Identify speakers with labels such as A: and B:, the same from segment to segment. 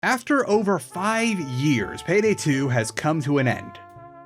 A: After over 5 years, Payday 2 has come to an end.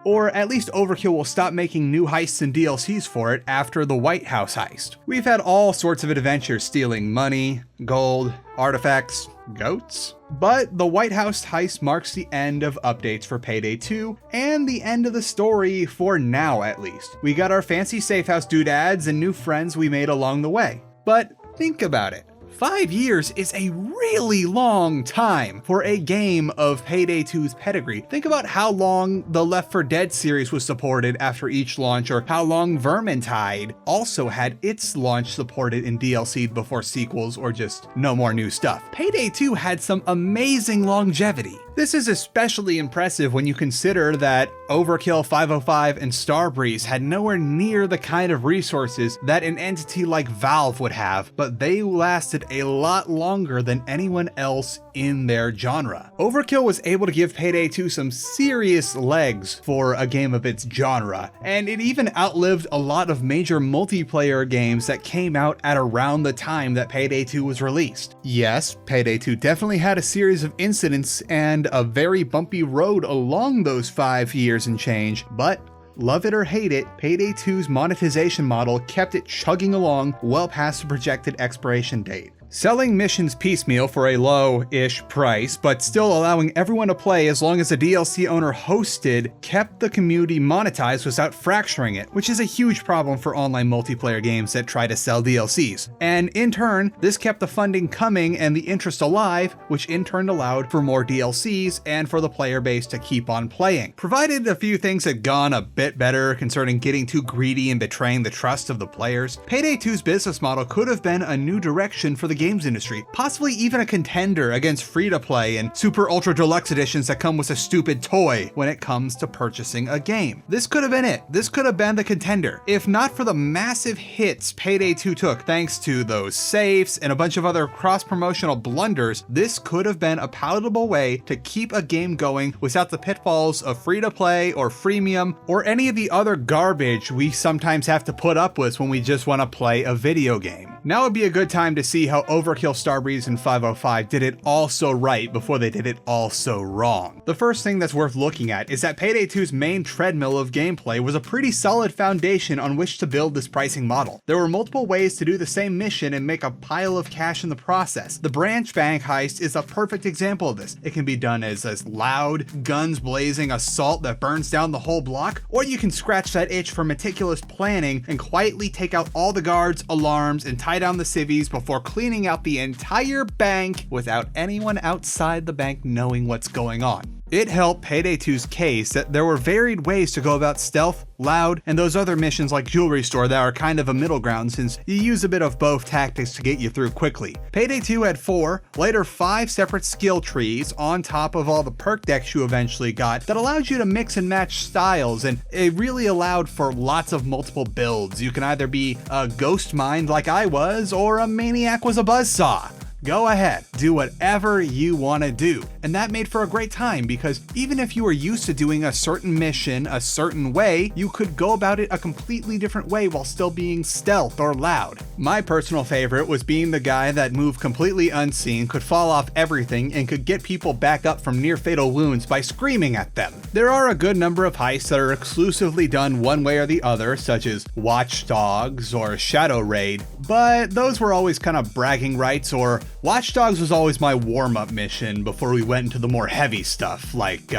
A: Or at least Overkill will stop making new heists and DLCs for it after the White House heist. We've had all sorts of adventures stealing money, gold, artifacts, goats. But the White House heist marks the end of updates for Payday 2, and the end of the story for now at least. We got our fancy safe house doodads and new friends we made along the way. But think about it. 5 years is a really long time for a game of Payday 2's pedigree. Think about how long the Left 4 Dead series was supported after each launch, or how long Vermintide also had its launch supported in DLC before sequels or just no more new stuff. Payday 2 had some amazing longevity. This is especially impressive when you consider that Overkill, 505, and Starbreeze had nowhere near the kind of resources that an entity like Valve would have, but they lasted a lot longer than anyone else in their genre. Overkill was able to give Payday 2 some serious legs for a game of its genre, and it even outlived a lot of major multiplayer games that came out at around the time that Payday 2 was released. Yes, Payday 2 definitely had a series of incidents and a very bumpy road along those 5 years and change, but love it or hate it, Payday 2's monetization model kept it chugging along well past the projected expiration date. Selling missions piecemeal for a low-ish price, but still allowing everyone to play as long as the DLC owner hosted, kept the community monetized without fracturing it, which is a huge problem for online multiplayer games that try to sell DLCs. And in turn, this kept the funding coming and the interest alive, which in turn allowed for more DLCs and for the player base to keep on playing. Provided a few things had gone a bit better concerning getting too greedy and betraying the trust of the players, Payday 2's business model could have been a new direction for the games industry, possibly even a contender against free-to-play and super ultra deluxe editions that come with a stupid toy when it comes to purchasing a game. This could have been it. This could have been the contender. If not for the massive hits Payday 2 took thanks to those safes and a bunch of other cross-promotional blunders, this could have been a palatable way to keep a game going without the pitfalls of free-to-play or freemium or any of the other garbage we sometimes have to put up with when we just want to play a video game. Now would be a good time to see how Overkill, Starbreeze, and 505 did it all so right before they did it all so wrong. The first thing that's worth looking at is that Payday 2's main treadmill of gameplay was a pretty solid foundation on which to build this pricing model. There were multiple ways to do the same mission and make a pile of cash in the process. The branch bank heist is a perfect example of this. It can be done as a loud, guns blazing assault that burns down the whole block, or you can scratch that itch for meticulous planning and quietly take out all the guards, alarms, and tie down the civvies before cleaning out the entire bank without anyone outside the bank knowing what's going on. It helped Payday 2's case that there were varied ways to go about stealth, loud, and those other missions like Jewelry Store that are kind of a middle ground since you use a bit of both tactics to get you through quickly. Payday 2 had 4, later 5 separate skill trees on top of all the perk decks you eventually got that allowed you to mix and match styles, and it really allowed for lots of multiple builds. You can either be a ghost mind like I was, or a maniac was a buzzsaw. Go ahead, do whatever you want to do. And that made for a great time because even if you were used to doing a certain mission a certain way, you could go about it a completely different way while still being stealth or loud. My personal favorite was being the guy that moved completely unseen, could fall off everything, and could get people back up from near fatal wounds by screaming at them. There are a good number of heists that are exclusively done one way or the other, such as Watch Dogs or Shadow Raid, but those were always kind of bragging rights, or Watch Dogs was always my warm-up mission before we went into the more heavy stuff like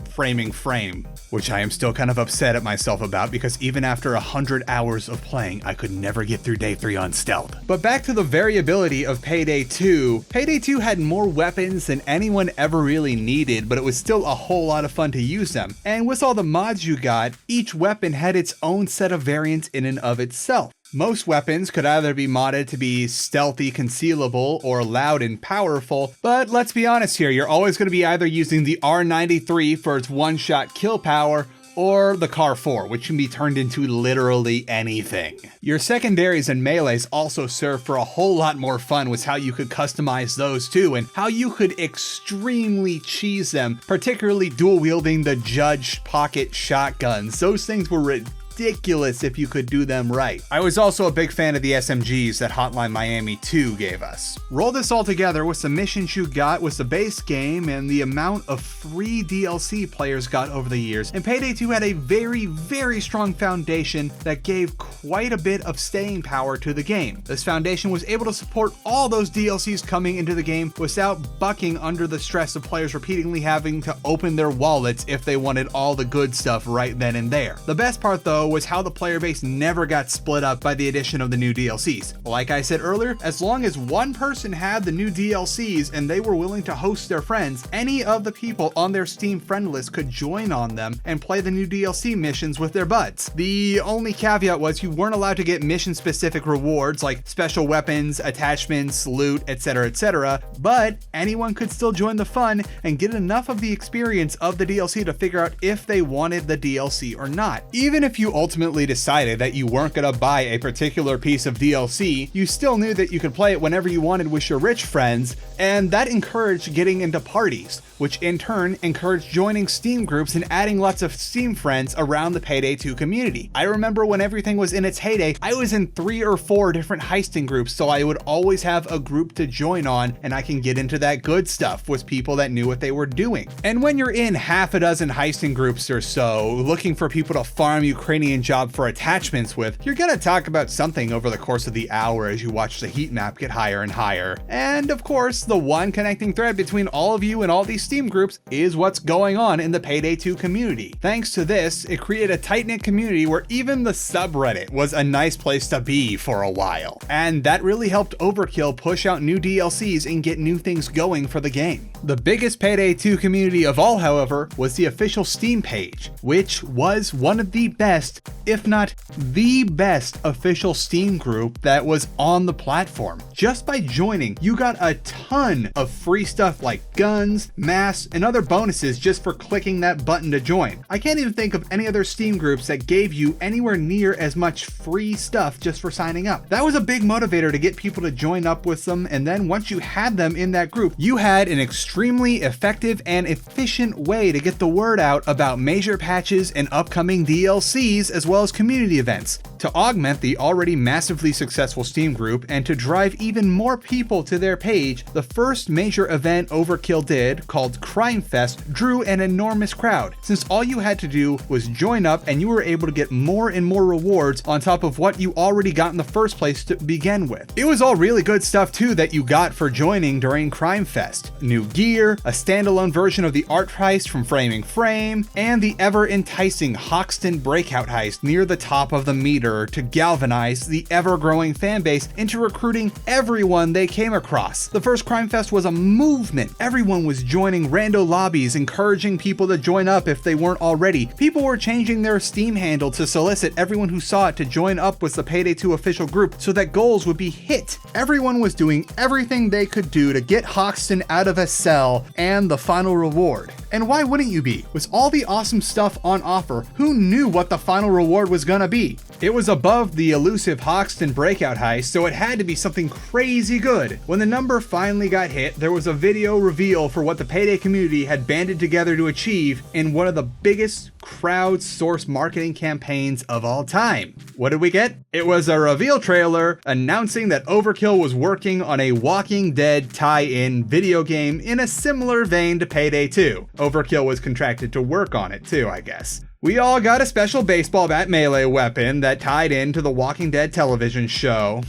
A: Framing Frame, which I am still kind of upset at myself about because even after 100 hours of playing, I could never get through day 3 on stealth. But back to the variability of Payday 2. Payday 2 had more weapons than anyone ever really needed, but it was still a whole lot of fun to use them. And with all the mods you got, each weapon had its own set of variants in and of itself. Most weapons could either be modded to be stealthy, concealable, or loud and powerful, but let's be honest here, you're always going to be either using the R93 for its one-shot kill power, or the Car 4, which can be turned into literally anything. Your secondaries and melees also serve for a whole lot more fun with how you could customize those too, and how you could extremely cheese them, particularly dual-wielding the Judge pocket shotguns. Those things were ridiculous if you could do them right. I was also a big fan of the SMGs that Hotline Miami 2 gave us. Roll this all together with some missions you got with the base game and the amount of free DLC players got over the years, and Payday 2 had a very strong foundation that gave quite a bit of staying power to the game. This foundation was able to support all those DLCs coming into the game without bucking under the stress of players repeatedly having to open their wallets if they wanted all the good stuff right then and there. The best part though was how the player base never got split up by the addition of the new DLCs. Like I said earlier, as long as one person had the new DLCs and they were willing to host their friends, any of the people on their Steam friend list could join on them and play the new DLC missions with their buds. The only caveat was you weren't allowed to get mission specific rewards like special weapons, attachments, loot, etc, but anyone could still join the fun and get enough of the experience of the DLC to figure out if they wanted the DLC or not. Even if you ultimately decided that you weren't going to buy a particular piece of DLC, you still knew that you could play it whenever you wanted with your rich friends, and that encouraged getting into parties, which in turn encouraged joining Steam groups and adding lots of Steam friends around the Payday 2 community. I remember when everything was in its heyday, I was in 3 or 4 different heisting groups, so I would always have a group to join on, and I can get into that good stuff with people that knew what they were doing. And when you're in half a dozen heisting groups or so, looking for people to farm Ukrainian job for attachments with, you're gonna talk about something over the course of the hour as you watch the heat map get higher and higher. And of course, the one connecting thread between all of you and all these Steam groups is what's going on in the Payday 2 community. Thanks to this, it created a tight-knit community where even the subreddit was a nice place to be for a while. And that really helped Overkill push out new DLCs and get new things going for the game. The biggest Payday 2 community of all, however, was the official Steam page, which was one of the best, if not the best, official Steam group that was on the platform. Just by joining, you got a ton of free stuff like guns, masks, and other bonuses just for clicking that button to join. I can't even think of any other Steam groups that gave you anywhere near as much free stuff just for signing up. That was a big motivator to get people to join up with them, and then once you had them in that group, you had an extremely effective and efficient way to get the word out about major patches and upcoming DLCs as well as community events. To augment the already massively successful Steam group and to drive even more people to their page, the first major event Overkill did, called Crimefest, drew an enormous crowd, since all you had to do was join up and you were able to get more and more rewards on top of what you already got in the first place to begin with. It was all really good stuff too that you got for joining during Crimefest. New gear, a standalone version of the art heist from Framing Frame, and the ever enticing Hoxton breakout heist near the top of the meter to galvanize the ever-growing fanbase into recruiting everyone they came across. The first Crimefest was a movement. Everyone was joining rando lobbies, encouraging people to join up if they weren't already. People were changing their Steam handle to solicit everyone who saw it to join up with the Payday 2 official group so that goals would be hit. Everyone was doing everything they could do to get Hoxton out of a cell and the final reward. And why wouldn't you be? With all the awesome stuff on offer, who knew what the final reward was gonna be? It was above the elusive Hoxton breakout heist, so it had to be something crazy good. When the number finally got hit, there was a video reveal for what the Payday community had banded together to achieve in one of the biggest crowdsourced marketing campaigns of all time. What did we get? It was a reveal trailer announcing that Overkill was working on a Walking Dead tie-in video game in a similar vein to Payday 2. Overkill was contracted to work on it too, I guess. We all got a special baseball bat melee weapon that tied into the Walking Dead television show,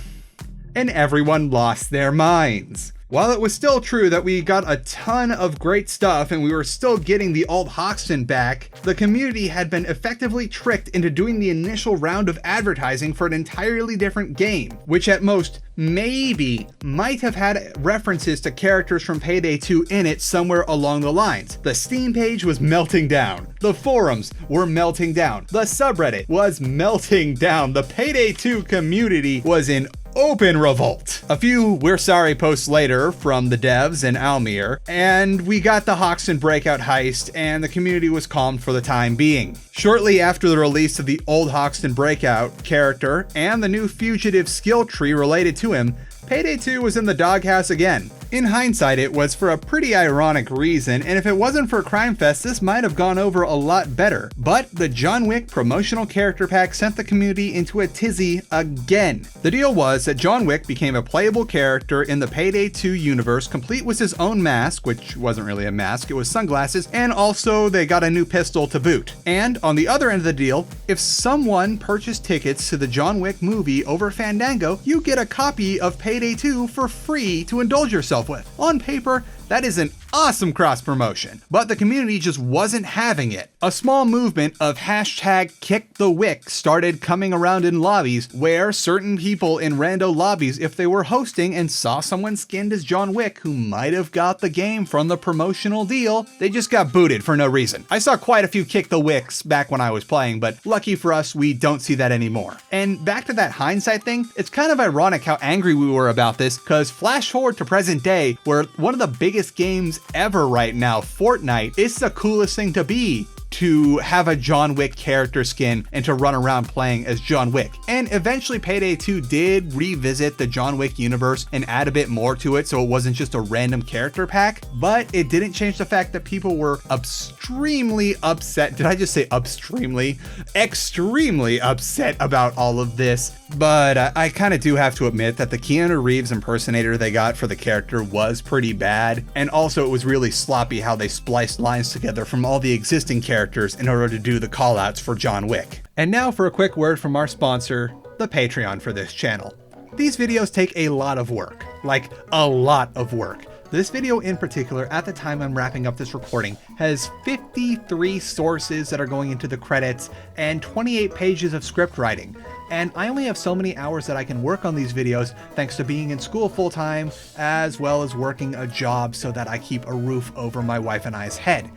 A: and everyone lost their minds. While it was still true that we got a ton of great stuff and we were still getting the old Hoxton back, the community had been effectively tricked into doing the initial round of advertising for an entirely different game, which at most maybe might have had references to characters from Payday 2 in it somewhere along the lines. The Steam page was melting down. The forums were melting down. The subreddit was melting down. The Payday 2 community was in open revolt. A few "we're sorry" posts later from the devs and Almir, and we got the Hoxton breakout heist, and the community was calmed for the time being. Shortly after the release of the old Hoxton breakout character and the new fugitive skill tree related to him, Payday 2 was in the doghouse again. In hindsight, it was for a pretty ironic reason, and if it wasn't for Crimefest, this might have gone over a lot better. But the John Wick promotional character pack sent the community into a tizzy again. The deal was that John Wick became a playable character in the PayDay 2 universe, complete with his own mask, which wasn't really a mask, it was sunglasses, and also they got a new pistol to boot. And on the other end of the deal, if someone purchased tickets to the John Wick movie over Fandango, you get a copy of PayDay 2 for free to indulge yourself with. On paper, that is an awesome cross promotion, but the community just wasn't having it. A small movement of #KickTheWick started coming around in lobbies where certain people in rando lobbies, if they were hosting and saw someone skinned as John Wick who might have got the game from the promotional deal, they just got booted for no reason. I saw quite a few Kick the Wicks back when I was playing, but lucky for us, we don't see that anymore. And back to that hindsight thing, it's kind of ironic how angry we were about this, because flash forward to present day, where one of the biggest games ever right now, Fortnite, it's the coolest thing to be to have a John Wick character skin and to run around playing as John Wick. And eventually PayDay 2 did revisit the John Wick universe and add a bit more to it, so it wasn't just a random character pack, but it didn't change the fact that people were extremely upset. Did I just say upstreamly? Extremely upset about all of this. But I kind of do have to admit that the Keanu Reeves impersonator they got for the character was pretty bad, and also it was really sloppy how they spliced lines together from all the existing characters in order to do the callouts for John Wick. And now for a quick word from our sponsor, the Patreon for this channel. These videos take a lot of work, like a lot of work. This video in particular, at the time I'm wrapping up this recording, has 53 sources that are going into the credits and 28 pages of script writing. And I only have so many hours that I can work on these videos thanks to being in school full time, as well as working a job so that I keep a roof over my wife and I's head.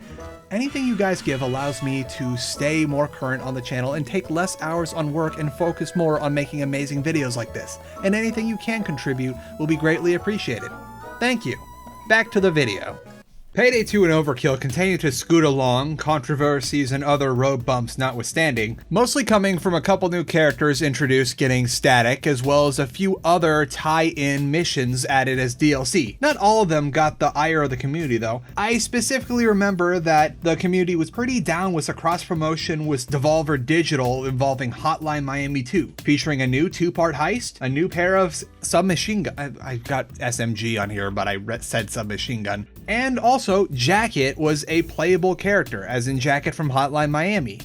A: Anything you guys give allows me to stay more current on the channel and take less hours on work and focus more on making amazing videos like this. And anything you can contribute will be greatly appreciated. Thank you. Back to the video. PayDay 2 and Overkill continue to scoot along, controversies and other road bumps notwithstanding, mostly coming from a couple new characters introduced getting static, as well as a few other tie-in missions added as DLC. Not all of them got the ire of the community though. I specifically remember that the community was pretty down with a cross-promotion with Devolver Digital involving Hotline Miami 2, featuring a new 2-part heist, a new pair of submachine gun, I got SMG on here, but I said submachine gun, and also Jacket was a playable character, as in Jacket from Hotline Miami.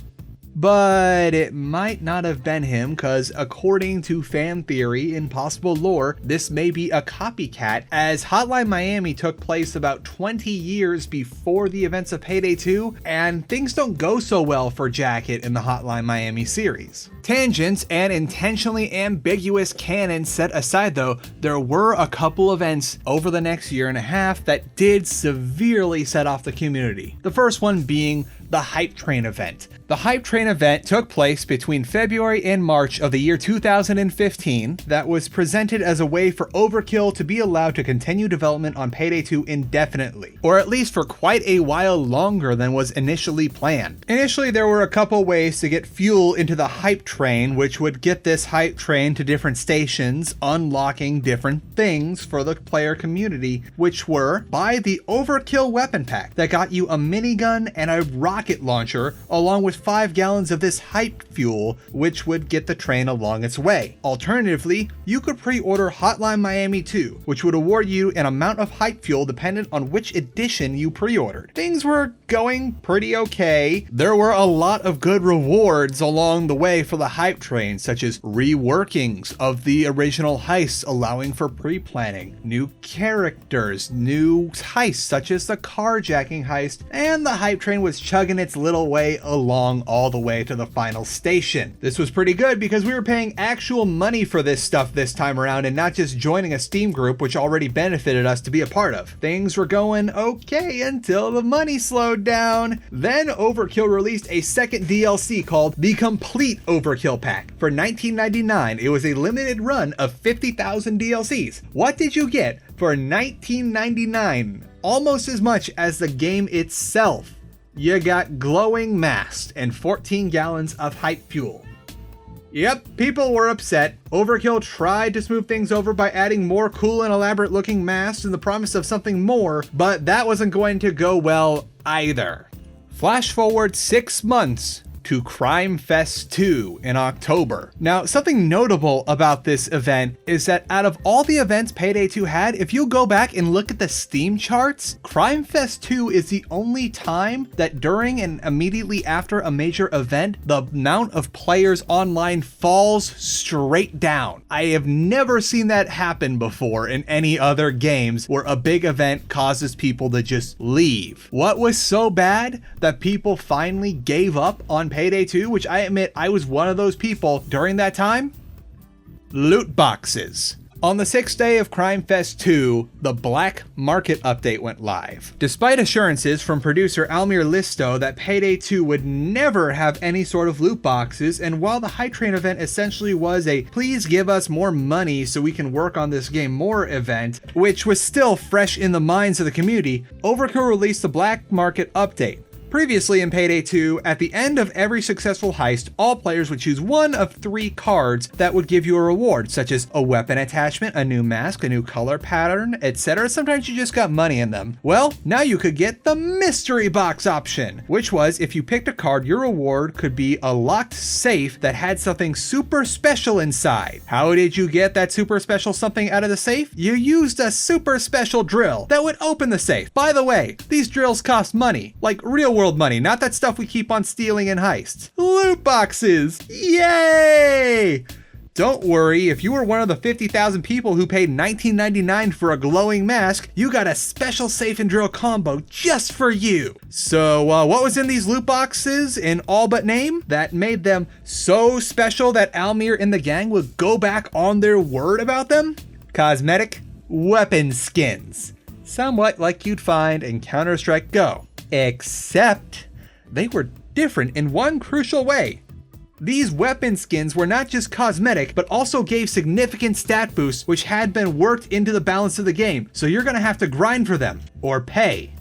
A: But it might not have been him, because according to fan theory and possible lore, this may be a copycat, as Hotline Miami took place about 20 years before the events of PayDay 2, and things don't go so well for Jacket in the Hotline Miami series. Tangents and intentionally ambiguous canon set aside though, there were a couple events over the next year and a half that did severely set off the community. The first one being the Hypetrain Event. The Hypetrain Event took place between February and March of the year 2015 that was presented as a way for Overkill to be allowed to continue development on PayDay 2 indefinitely, or at least for quite a while longer than was initially planned. Initially, there were a couple ways to get fuel into the Hype Train, which would get this Hype Train to different stations, unlocking different things for the player community, which were buy the Overkill weapon pack that got you a minigun and a rocket launcher, along with 5 gallons of this hype fuel, which would get the train along its way. Alternatively, you could pre-order Hotline Miami 2, which would award you an amount of hype fuel dependent on which edition you pre-ordered. Things were going pretty okay. There were a lot of good rewards along the way for the hype train, such as reworkings of the original heists, allowing for pre-planning, new characters, new heists such as the carjacking heist, and the hype train was chugging its little way along all the way to the final station. This was pretty good because we were paying actual money for this stuff this time around and not just joining a Steam group which already benefited us to be a part of. Things were going okay until the money slowed down. Then Overkill released a second DLC called the Complete Overkill Pack. For $19.99, it was a limited run of 50,000 DLCs. What did you get for $19.99? Almost as much as the game itself. You got glowing masks and 14 gallons of hype fuel. Yep, people were upset. Overkill tried to smooth things over by adding more cool and elaborate looking masks and the promise of something more, but that wasn't going to go well either. Flash forward 6 months to Crimefest 2 in October. Now, something notable about this event is that out of all the events PayDay 2 had, if you go back and look at the Steam charts, Crimefest 2 is the only time that during and immediately after a major event, the amount of players online falls straight down. I have never seen that happen before in any other games where a big event causes people to just leave. What was so bad that people finally gave up on PayDay 2, which I admit I was one of those people during that time? Loot boxes. On the 6th day of Crimefest 2, the Black Market update went live. Despite assurances from producer Almir Listo that PayDay 2 would never have any sort of loot boxes, and while the Hypetrain event essentially was a please give us more money so we can work on this game more event, which was still fresh in the minds of the community, Overkill released the Black Market update. Previously in PayDay 2, at the end of every successful heist, all players would choose one of 3 cards that would give you a reward, such as a weapon attachment, a new mask, a new color pattern, etc. Sometimes you just got money in them. Well, now you could get the mystery box option, which was if you picked a card, your reward could be a locked safe that had something super special inside. How did you get that super special something out of the safe? You used a super special drill that would open the safe. By the way, these drills cost money, like real world money, not that stuff we keep on stealing in heists. Loot boxes! Yay! Don't worry, if you were one of the 50,000 people who paid $19.99 for a glowing mask, you got a special safe and drill combo just for you. So what was in these loot boxes in all but name that made them so special that Almir and the gang would go back on their word about them? Cosmetic weapon skins. Somewhat like you'd find in Counter-Strike Go. Except they were different in one crucial way. These weapon skins were not just cosmetic, but also gave significant stat boosts which had been worked into the balance of the game, so you're gonna have to grind for them, or pay.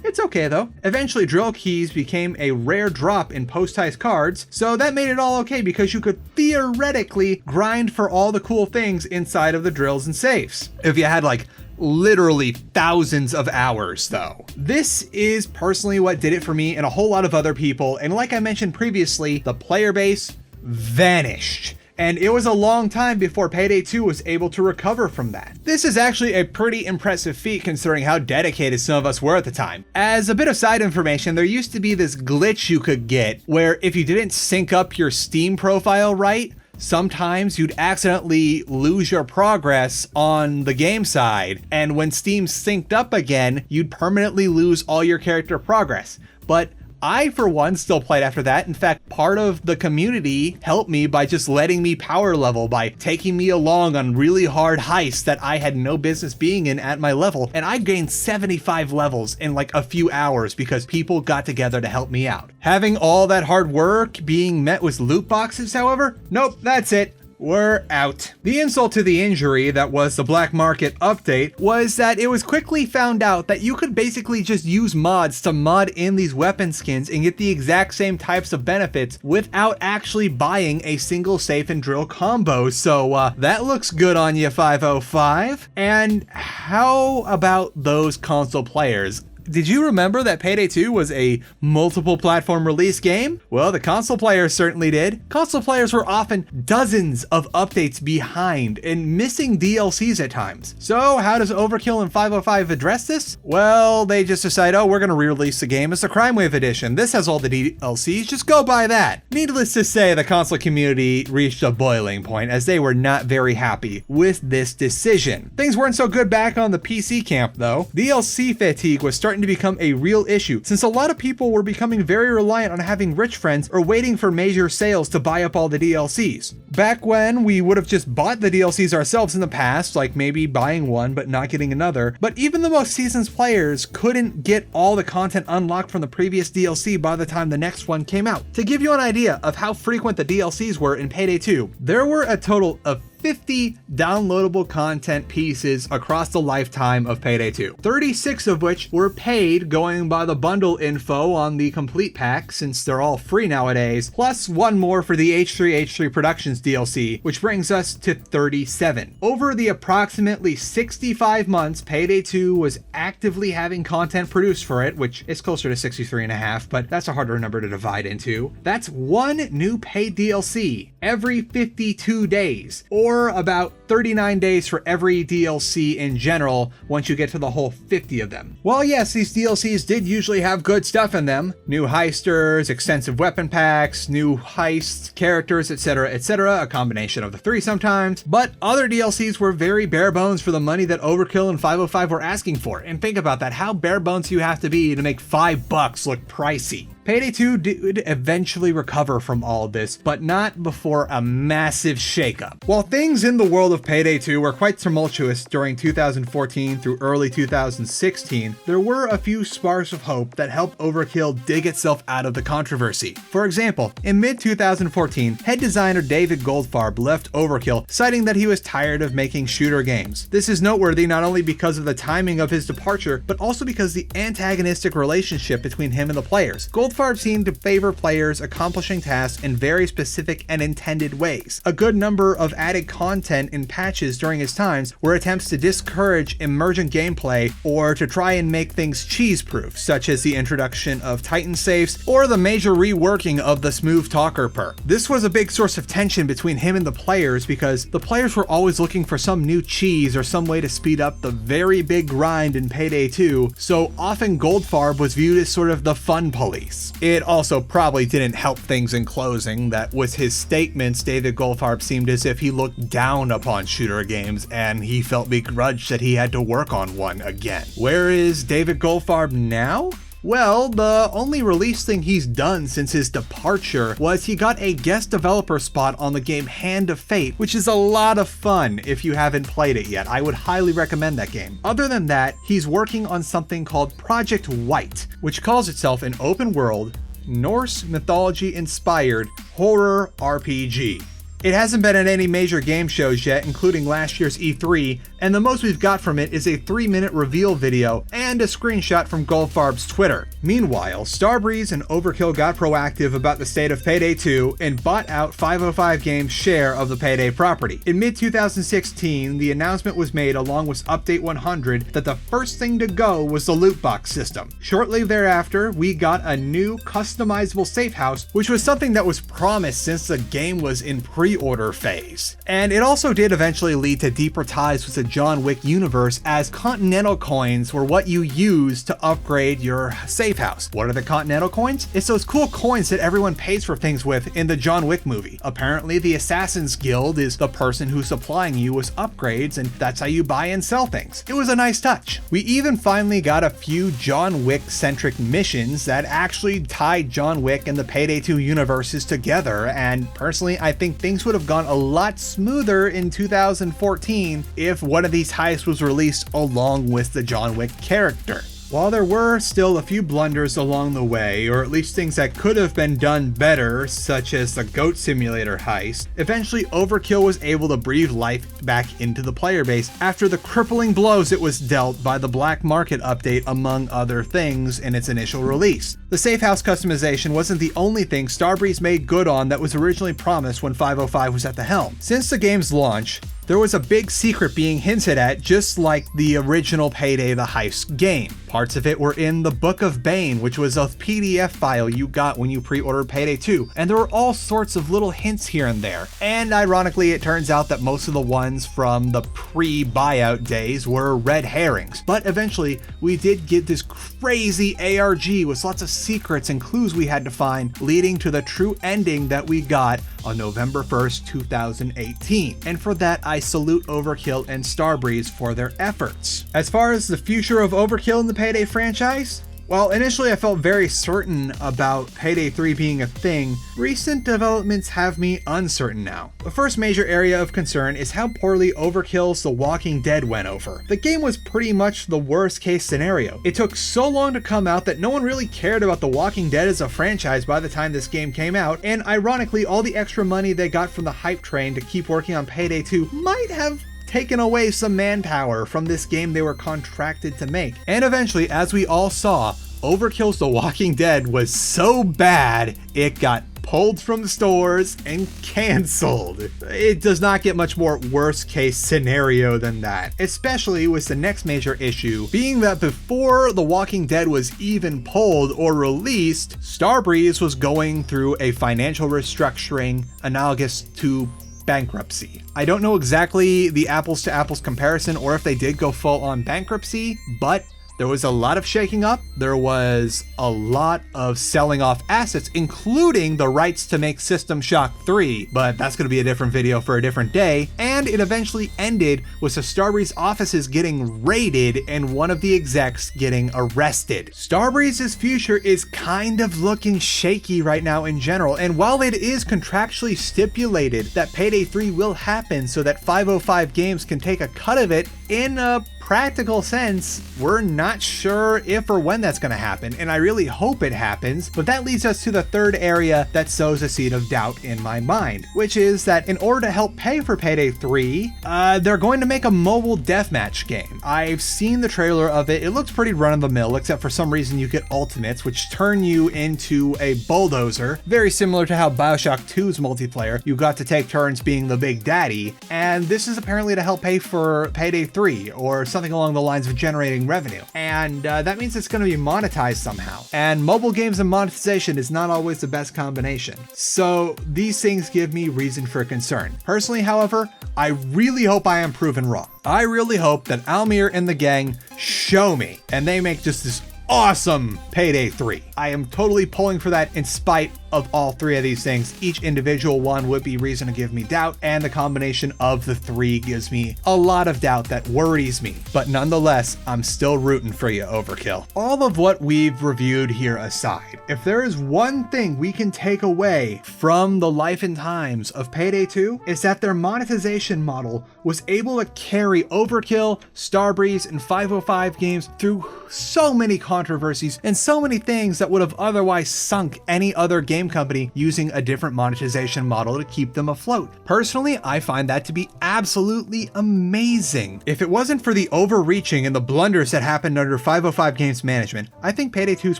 A: It's okay though. Eventually drill keys became a rare drop in post-heist cards, so that made it all okay because you could theoretically grind for all the cool things inside of the drills and safes. If you had like literally thousands of hours though. This is personally what did it for me and a whole lot of other people, and like I mentioned previously, the player base vanished. And it was a long time before PayDay 2 was able to recover from that. This is actually a pretty impressive feat considering how dedicated some of us were at the time. As a bit of side information, there used to be this glitch you could get where if you didn't sync up your Steam profile right, sometimes you'd accidentally lose your progress on the game side, and when Steam synced up again, you'd permanently lose all your character progress. But I, for one, still played after that. In fact, part of the community helped me by just letting me power level, by taking me along on really hard heists that I had no business being in at my level. And I gained 75 levels in like a few hours because people got together to help me out. Having all that hard work being met with loot boxes, however, nope, that's it. We're out. The insult to the injury that was the Black Market update was that it was quickly found out that you could basically just use mods to mod in these weapon skins and get the exact same types of benefits without actually buying a single safe and drill combo. So that looks good on you, 505. And how about those console players? Did you remember that PayDay 2 was a multiple platform release game? Well, the console players certainly did. Console players were often dozens of updates behind and missing DLCs at times. So how does Overkill and 505 address this? Well, they just decide, oh, we're gonna re-release the game as the Crime Wave edition. This has all the DLCs, just go buy that. Needless to say, the console community reached a boiling point as they were not very happy with this decision. Things weren't so good back on the PC camp though. DLC fatigue was starting to become a real issue since a lot of people were becoming very reliant on having rich friends or waiting for major sales to buy up all the DLCs. Back when we would have just bought the DLCs ourselves in the past, like maybe buying one but not getting another, but even the most seasoned players couldn't get all the content unlocked from the previous DLC by the time the next one came out. To give you an idea of how frequent the DLCs were in PayDay 2, there were a total of 50 downloadable content pieces across the lifetime of Payday 2, 36 of which were paid going by the bundle info on the complete pack since they're all free nowadays, plus one more for the H3 Productions DLC, which brings us to 37. Over the approximately 65 months Payday 2 was actively having content produced for it, which is closer to 63 and a half, but that's a harder number to divide into. That's one new paid DLC every 52 days, or about 39 days for every DLC in general once you get to the whole 50 of them. While yes, these DLCs did usually have good stuff in them, new heisters, extensive weapon packs, new heists, characters, etc., a combination of the three sometimes, but other DLCs were very bare bones for the money that Overkill and 505 were asking for. And think about that, how bare bones do you have to be to make $5 look pricey? Payday 2 did eventually recover from all of this, but not before a massive shakeup. While things in the world of Payday 2 were quite tumultuous during 2014 through early 2016, there were a few sparks of hope that helped Overkill dig itself out of the controversy. For example, in mid-2014, head designer David Goldfarb left Overkill, citing that he was tired of making shooter games. This is noteworthy not only because of the timing of his departure, but also because the antagonistic relationship between him and the players. Goldfarb seemed to favor players accomplishing tasks in very specific and intended ways. A good number of added content in patches during his times were attempts to discourage emergent gameplay or to try and make things cheese-proof, such as the introduction of Titan safes or the major reworking of the smooth talker perk. This was a big source of tension between him and the players because the players were always looking for some new cheese or some way to speed up the very big grind in Payday 2, so often Goldfarb was viewed as sort of the fun police. It also probably didn't help things in closing that with his statements, David Goldfarb seemed as if he looked down upon shooter games and he felt begrudged that he had to work on one again. Where is David Goldfarb now? Well, the only release thing he's done since his departure was he got a guest developer spot on the game Hand of Fate, which is a lot of fun if you haven't played it yet. I would highly recommend that game. Other than that, he's working on something called Project White, which calls itself an open world, Norse mythology inspired horror RPG. It hasn't been at any major game shows yet, including last year's E3, and the most we've got from it is a 3-minute reveal video and a screenshot from Goldfarb's Twitter. Meanwhile, Starbreeze and Overkill got proactive about the state of Payday 2 and bought out 505 Games' share of the Payday property. In mid-2016, the announcement was made along with Update 100 that the first thing to go was the loot box system. Shortly thereafter, we got a new customizable safe house, which was something that was promised since the game was in pre-order phase. And it also did eventually lead to deeper ties with the John Wick universe, as Continental coins were what you used to upgrade your safe house. What are the Continental coins? It's those cool coins that everyone pays for things with in the John Wick movie. Apparently, the Assassin's Guild is the person who's supplying you with upgrades, and that's how you buy and sell things. It was a nice touch. We even finally got a few John Wick-centric missions that actually tied John Wick and the Payday 2 universes together, and personally, I think things would have gone a lot smoother in 2014 if one of these heists was released along with the John Wick character. While there were still a few blunders along the way, or at least things that could have been done better, such as the Goat Simulator heist, eventually Overkill was able to breathe life back into the player base after the crippling blows it was dealt by the Black Market update, among other things, in its initial release. The safe house customization wasn't the only thing Starbreeze made good on that was originally promised when 505 was at the helm. Since the game's launch, there was a big secret being hinted at, just like the original Payday the Heist game. Parts of it were in the Book of Bane, which was a PDF file you got when you pre-ordered Payday 2, and there were all sorts of little hints here and there. And ironically, it turns out that most of the ones from the pre-buyout days were red herrings. But eventually, we did get this crazy ARG with lots of secrets and clues we had to find, leading to the true ending that we got on November 1st, 2018. And for that, I salute Overkill and Starbreeze for their efforts. As far as the future of Overkill in the Payday franchise, While initially I felt very certain about Payday 3 being a thing, recent developments have me uncertain now. The first major area of concern is how poorly Overkill's The Walking Dead went over. The game was pretty much the worst case scenario. It took so long to come out that no one really cared about The Walking Dead as a franchise by the time this game came out, and ironically all the extra money they got from the hype train to keep working on Payday 2 might have taken away some manpower from this game they were contracted to make. And eventually, as we all saw, Overkill's The Walking Dead was so bad, it got pulled from stores and canceled. It does not get much more worst case scenario than that, especially with the next major issue being that before The Walking Dead was even pulled or released, Starbreeze was going through a financial restructuring analogous to bankruptcy. I don't know exactly the apples to apples comparison or if they did go full on bankruptcy, but there was a lot of shaking up. There was a lot of selling off assets, including the rights to make System Shock 3, but that's going to be a different video for a different day. And it eventually ended with the Starbreeze offices getting raided and one of the execs getting arrested. Starbreeze's future is kind of looking shaky right now in general, and while it is contractually stipulated that Payday 3 will happen so that 505 Games can take a cut of it, in a practical sense, we're not sure if or when that's going to happen, and I really hope it happens. But that leads us to the third area that sows a seed of doubt in my mind, which is that in order to help pay for Payday 3, they're going to make a mobile deathmatch game. I've seen the trailer of it. It looks pretty run-of-the-mill, except for some reason you get ultimates, which turn you into a bulldozer, very similar to how BioShock 2's multiplayer. You got to take turns being the big daddy, and this is apparently to help pay for Payday 3, or something along the lines of generating revenue. And that means it's going to be monetized somehow. And mobile games and monetization is not always the best combination. So these things give me reason for concern. Personally, however, I really hope I am proven wrong. I really hope that Almir and the gang show me and they make just this awesome Payday 3. I am totally pulling for that in spite of all three of these things. Each individual one would be reason to give me doubt, and the combination of the three gives me a lot of doubt that worries me. But nonetheless, I'm still rooting for you, Overkill. All of what we've reviewed here aside, if there is one thing we can take away from the life and times of Payday 2, is that their monetization model was able to carry Overkill, Starbreeze, and 505 Games through so many controversies and so many things that would have otherwise sunk any other game company using a different monetization model to keep them afloat. Personally, I find that to be absolutely amazing. If it wasn't for the overreaching and the blunders that happened under 505 Games management, I think Payday 2's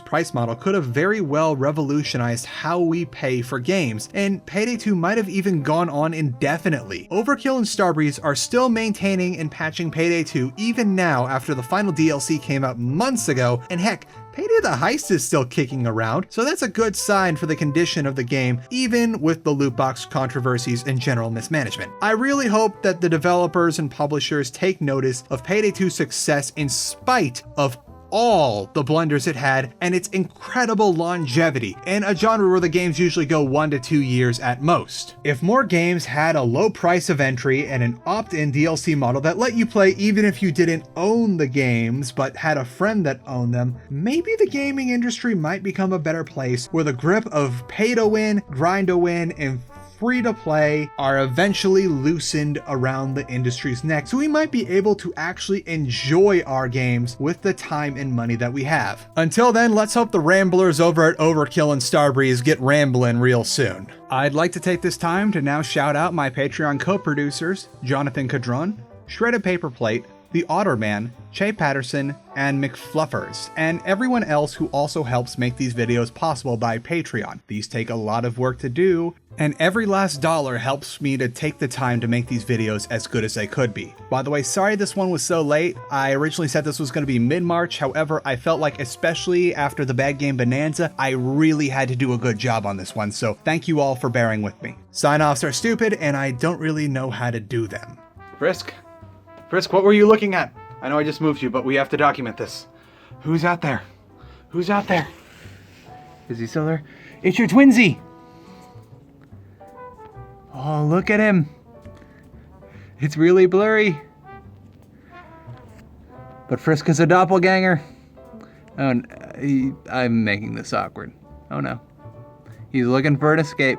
A: price model could have very well revolutionized how we pay for games, and Payday 2 might have even gone on indefinitely. Overkill and Starbreeze are still maintaining and patching Payday 2 even now after the final DLC came out months ago, and heck, Payday the Heist is still kicking around, so that's a good sign for the condition of the game, even with the loot box controversies and general mismanagement. I really hope that the developers and publishers take notice of Payday 2's success in spite of all the blunders it had and its incredible longevity in a genre where the games usually go 1 to 2 years at most. If more games had a low price of entry and an opt-in DLC model that let you play even if you didn't own the games but had a friend that owned them, maybe the gaming industry might become a better place where the grip of pay to win, grind to win, and free to play are eventually loosened around the industry's neck, so we might be able to actually enjoy our games with the time and money that we have. Until then, let's hope the ramblers over at Overkill and Starbreeze get rambling real soon. I'd like to take this time to now shout out my Patreon co-producers, Jonathan Cadron, Shredded Paper Plate, The Otterman, Che Patterson, and McFluffers, and everyone else who also helps make these videos possible by Patreon. These take a lot of work to do, and every last dollar helps me to take the time to make these videos as good as they could be. By the way, sorry this one was so late. I originally said this was going to be mid-March, however, I felt like, especially after the Bad Game Bonanza, I really had to do a good job on this one, so thank you all for bearing with me. Sign-offs are stupid, and I don't really know how to do them. Frisk, what were you looking at? I know I just moved you, but we have to document this. Who's out there? Who's out there? Is he still there? It's your twinsy! Oh, look at him. It's really blurry. But Frisk is a doppelganger. Oh, I'm making this awkward. Oh no. He's looking for an escape.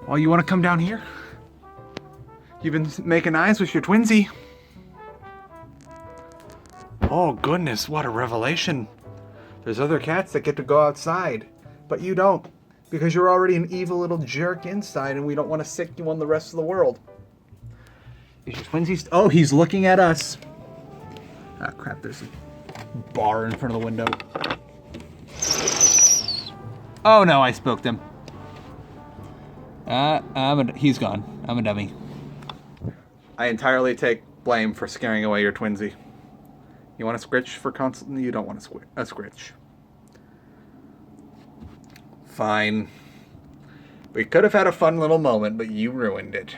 A: Oh, you want to come down here? You've been making eyes with your twinsy. Oh goodness, what a revelation. There's other cats that get to go outside, but you don't, because you're already an evil little jerk inside and we don't want to sick you on the rest of the world. Is your twinsy oh, he's looking at us. Ah, crap, there's a bar in front of the window. Oh no, I spooked him. He's gone. I'm a dummy. I entirely take blame for scaring away your twinsy. You want a scritch for console? You don't want a scritch. Fine. We could have had a fun little moment, but you ruined it.